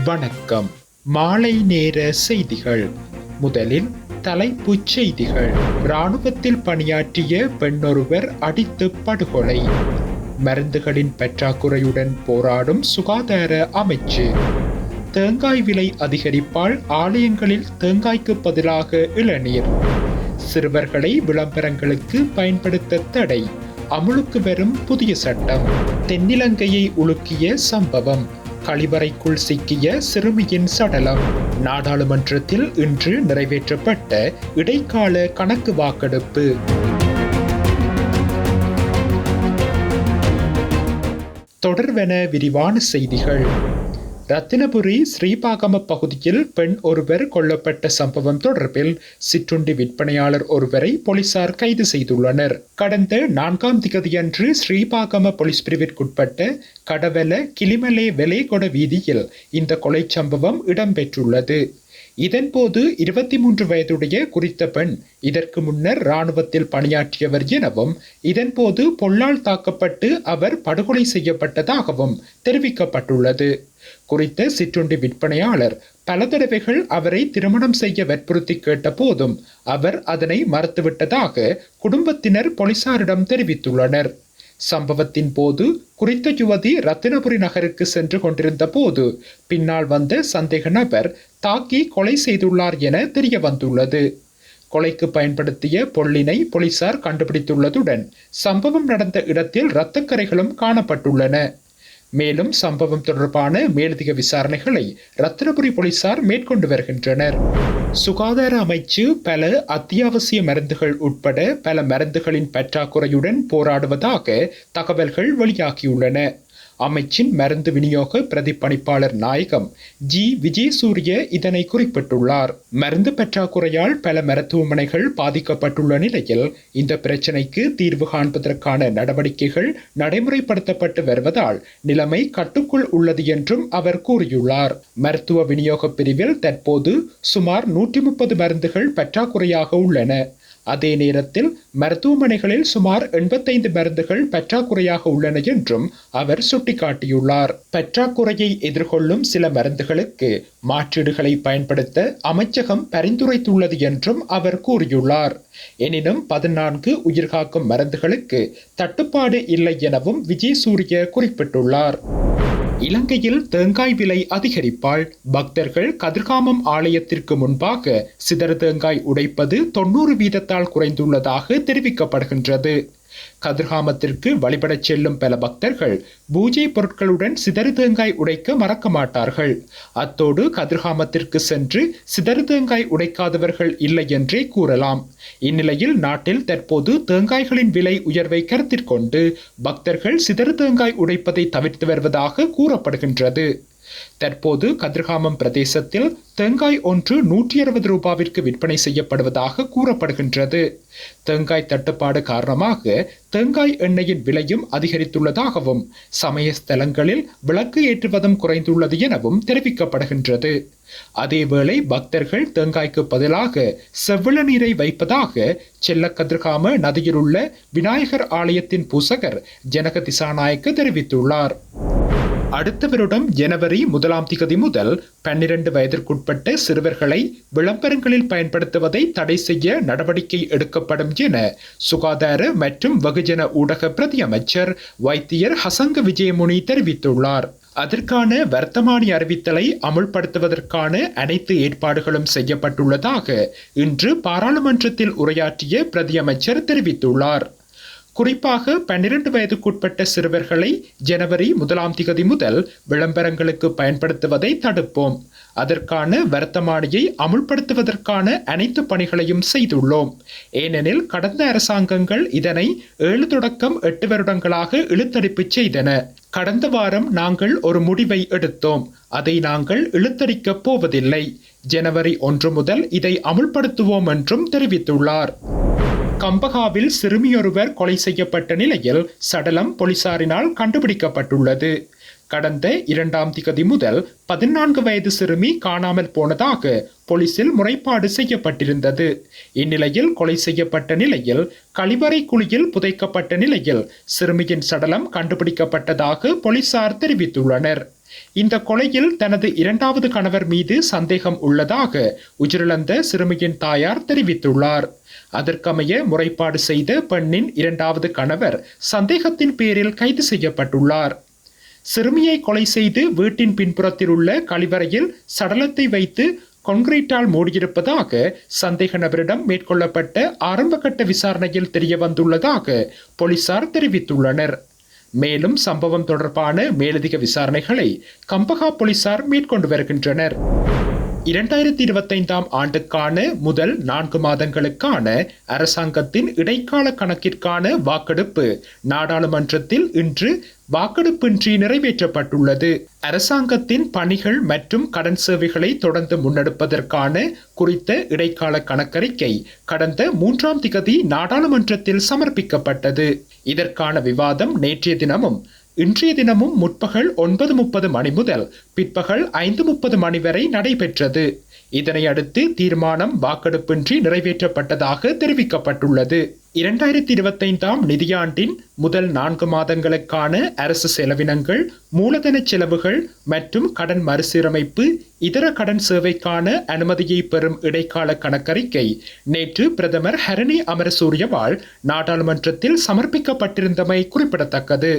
வணக்கம். மாலை நேர செய்திகள். முதலில் தலைப்புச் செய்திகள். இராணுவத்தில் பணியாற்றிய பெண்ணொருவர் அடித்து படுகொலை. மருந்துகளின் பற்றாக்குறையுடன் போராடும் சுகாதார அமைச்சு. தேங்காய் விலை அதிகரிப்பால் ஆலயங்களில் தேங்காய்க்கு பதிலாக இளநீர். சிறுவர்களை விளம்பரங்களுக்கு பயன்படுத்த தடை. அமுலுக்கு வரும் புதிய சட்டம். தென்னிலங்கையை உலுக்கிய சம்பவம். கழிவறைக்குள் சிக்கிய சிறுமியின் சடலம். நாடாளுமன்றத்தில் இன்று நிறைவேற்றப்பட்ட இடைக்கால கணக்கு வாக்கெடுப்பு. தொடர்வென விரிவான செய்திகள். ரத்தினபுரி ஸ்ரீபாகம பகுதியில் பெண் ஒருவர் கொல்லப்பட்ட சம்பவம் தொடர்பில் சிற்றுண்டி விற்பனையாளர் ஒருவரை போலீசார் கைது செய்துள்ளனர். கடந்த 4ஆம் திகதியன்று ஸ்ரீபாகம போலீஸ் பிரிவிற்குட்பட்ட கடவல கிளிமலே வெலேகொட வீதியில் இந்த கொலை சம்பவம் இடம்பெற்றுள்ளது. இதன்போது 23 வயதுடைய குறித்த பெண் இதற்கு முன்னர் இராணுவத்தில் பணியாற்றியவர் எனவும் இதன்போது பொல்லால் தாக்கப்பட்டு அவர் படுகொலை செய்யப்பட்டதாகவும் தெரிவிக்கப்பட்டுள்ளது. குறித்த சிற்றுண்டி விற்பனையாளர் பல தடவைகள் அவரை திருமணம் செய்ய வற்புறுத்தி கேட்ட போதும் அவர் அதனை மறுத்துவிட்டதாக குடும்பத்தினர் போலீசாரிடம் தெரிவித்துள்ளனர். சம்பவத்தின் போது குறித்த யுவதி ரத்தினபுரி நகருக்கு சென்று கொண்டிருந்த போது பின்னால் வந்த சந்தேக நபர் தாக்கி கொலை செய்துள்ளார் என தெரிய வந்துள்ளது. கொலைக்கு பயன்படுத்திய பொல்லினை போலீசார் கண்டுபிடித்துள்ளதுடன் சம்பவம் நடந்த இடத்தில் இரத்தக்கரைகளும் காணப்பட்டுள்ளன. மேலும் சம்பவம் தொடர்பான மேலதிக விசாரணைகளை ரத்தினபுரி போலீசார் மேற்கொண்டு வருகின்றனர். சுகாதார அமைச்சு பல அத்தியாவசிய மருந்துகள் உட்பட பல மருந்துகளின் பற்றாக்குறையுடன் போராடுவதாக தகவல்கள் வெளியாகியுள்ளன. அமைச்சின் மருந்து விநியோக பிரதிப்பணிப்பாளர் நாயகம் ஜி விஜயசூரிய இதனை குறிப்பிட்டுள்ளார். மருந்து பற்றாக்குறையால் பல மருத்துவமனைகள் பாதிக்கப்பட்டுள்ள நிலையில் இந்த பிரச்சினைக்கு தீர்வு காண்பதற்கான நடவடிக்கைகள் நடைமுறைப்படுத்தப்பட்டு வருவதால் நிலைமை கட்டுக்குள் உள்ளது என்றும் அவர் கூறியுள்ளார். மருத்துவ விநியோக பிரிவில் தற்போது சுமார் 130 மருந்துகள் பற்றாக்குறையாக உள்ளன. அதே நேரத்தில் மருத்துவமனைகளில் சுமார் 85 மருந்துகள் பற்றாக்குறையாக உள்ளன என்றும் அவர் சுட்டிக்காட்டியுள்ளார். பற்றாக்குறையை எதிர்கொள்ளும் சில மருந்துகளுக்கு மாற்றீடுகளை பயன்படுத்த அமைச்சகம் பரிந்துரைத்துள்ளது என்றும் அவர் கூறியுள்ளார். எனினும் 14 உயிர்காக்கும் மருந்துகளுக்கு தட்டுப்பாடு இல்லை எனவும் விஜயசூரிய குறிப்பிட்டுள்ளார். இலங்கையில் தேங்காய் விலை அதிகரிப்பால் பக்தர்கள் கதிர்காமம் ஆலயத்திற்கு முன்பாக சிதறு தேங்காய் உடைப்பது 90% குறைந்துள்ளதாக தெரிவிக்கப்படுகின்றது. கதிர்காமத்திற்கு வழிபடச் செல்லும் பல பக்தர்கள் பூஜை பொருட்களுடன் சிதறு தேங்காய் உடைக்க மறக்க மாட்டார்கள். அத்தோடு கதிர்காமத்திற்கு சென்று சிதறு தேங்காய் உடைக்காதவர்கள் இல்லை என்றே கூறலாம். இந்நிலையில் நாட்டில் தற்போது தேங்காய்களின் விலை உயர்வை கருத்தில் கொண்டு பக்தர்கள் சிதறு தேங்காய் உடைப்பதை தவிர்த்து வருவதாக கூறப்படுகின்றது. தற்போது கதிர்காமம் பிரதேசத்தில் தேங்காய் ஒன்று 160 ரூபாவிற்கு விற்பனை செய்யப்படுவதாக கூறப்படுகின்றது. தேங்காய் தட்டுப்பாடு காரணமாக தேங்காய் எண்ணெயின் விலையும் அதிகரித்துள்ளதாகவும் சமய ஸ்தலங்களில் விளக்கு ஏற்றுவதும் குறைந்துள்ளது எனவும் தெரிவிக்கப்படுகின்றது. அதேவேளை பக்தர்கள் தேங்காய்க்கு பதிலாக செவ்வள நீரை வைப்பதாக செல்ல கதிர்காம நதியில் உள்ள விநாயகர் ஆலயத்தின் பூசகர் ஜனக திசாநாயக்க தெரிவித்துள்ளார். அடுத்த வருடம் ஜனவரி 1ஆம் திகதி முதல் 12 வயதிற்குட்பட்ட சிறுவர்களை விளம்பரங்களில் பயன்படுத்துவதை தடை செய்ய நடவடிக்கை எடுக்கப்படும் என சுகாதார மற்றும் வெகுஜன ஊடக பிரதி அமைச்சர் வைத்தியர் ஹசங்க விஜயமுனி தெரிவித்துள்ளார். அதற்கான வர்த்தமானி அறிவித்தலை அமுல்படுத்துவதற்கான அனைத்து ஏற்பாடுகளும் செய்யப்பட்டுள்ளதாக இன்று பாராளுமன்றத்தில் உரையாற்றிய பிரதி அமைச்சர் தெரிவித்துள்ளார். குறிப்பாக 12 வயதுக்குட்பட்ட சிறுவர்களை ஜனவரி 1ஆம் திகதி முதல் விளம்பரங்களுக்கு பயன்படுத்துவதை தடுப்போம். அதற்கான வர்த்தமானியை அமுல்படுத்துவதற்கான அனைத்து பணிகளையும் செய்துள்ளோம். ஏனெனில் கடந்த அரசாங்கங்கள் இதனை 7 தொடக்கம் 8 வருடங்களாக இழுத்தடிப்பு செய்தன. கடந்த வாரம் நாங்கள் ஒரு முடிவை எடுத்தோம். அதை நாங்கள் இழுத்தடிக்கப் போவதில்லை. ஜனவரி 1 முதல் இதை அமுல்படுத்துவோம் என்றும் தெரிவித்துள்ளார். கம்பகாவில் சிறுமியொருவர் கொலை செய்யப்பட்ட நிலையில் சடலம் போலீசாரினால் கண்டுபிடிக்கப்பட்டுள்ளது. கடந்த 2ஆம் திகதி முதல் 14 வயது சிறுமி காணாமல் போனதாக போலீசில் முறைப்பாடு செய்யப்பட்டிருந்தது. இந்நிலையில் கொலை செய்யப்பட்ட நிலையில் கழிவறை குழியில் புதைக்கப்பட்ட நிலையில் சிறுமியின் சடலம் கண்டுபிடிக்கப்பட்டதாக போலீசார் தெரிவித்துள்ளனர். இந்த கொலையில் தனது 2வது கணவர் மீது சந்தேகம் உள்ளதாக உயிரிழந்த சிறுமியின் தாயார் தெரிவித்துள்ளார். அதற்கமைய முறைப்பாடு செய்த பெண்ணின் 2வது கணவர் சந்தேகத்தின் பேரில் கைது செய்யப்பட்டுள்ளார். சிறுமியை கொலை செய்து வீட்டின் பின்புறத்தில் உள்ள கழிவறையில் சடலத்தை வைத்து கான்கிரீட்டால் மூடியிருப்பதாக சந்தேக நபரிடம் மேற்கொள்ளப்பட்ட ஆரம்பகட்ட விசாரணையில் தெரிய வந்துள்ளதாக போலீசார் தெரிவித்துள்ளனர். மேலும் சம்பவம் தொடர்பான மேலதிக விசாரணைகளை கம்பஹா போலீசார் மேற்கொண்டு வருகின்றனர். 2025ஆம் ஆண்டுக்கான முதல் 4 மாதங்களுக்கான அரசாங்கத்தின் இடைக்கால கணக்கிற்கான வாக்கெடுப்பு நாடாளுமன்றத்தில் இன்று வாக்கெடுப்பின்றி நிறைவேற்றப்பட்டுள்ளது. அரசாங்கத்தின் பணிகள் மற்றும் கடன் சேவைகளை தொடர்ந்து முன்னெடுப்பதற்கான குறித்த இடைக்கால கணக்கறிக்கை கடந்த 3ஆம் திகதி நாடாளுமன்றத்தில் சமர்ப்பிக்கப்பட்டது. இதற்கான விவாதம் நேற்றைய தினமும் இன்றைய தினமும் முற்பகல் 9:30 மணி முதல் பிற்பகல் 5:30 மணி வரை நடைபெற்றது. இதனை அடுத்து தீர்மானம் வாக்கெடுப்பின்றி நிறைவேற்றப்பட்டதாக தெரிவிக்கப்பட்டுள்ளது. 2025ஆம் நிதியாண்டின் முதல் 4 மாதங்களுக்கான அரசு செலவினங்கள், மூலதன செலவுகள் மற்றும் கடன் மறுசீரமைப்பு இதர கடன் சேவைக்கான அனுமதியை பெறும் இடைக்கால கணக்கறிக்கை நேற்று பிரதமர் ஹரணி அமரசூரியவால் நாடாளுமன்றத்தில் சமர்ப்பிக்கப்பட்டிருந்தமை குறிப்பிடத்தக்கது.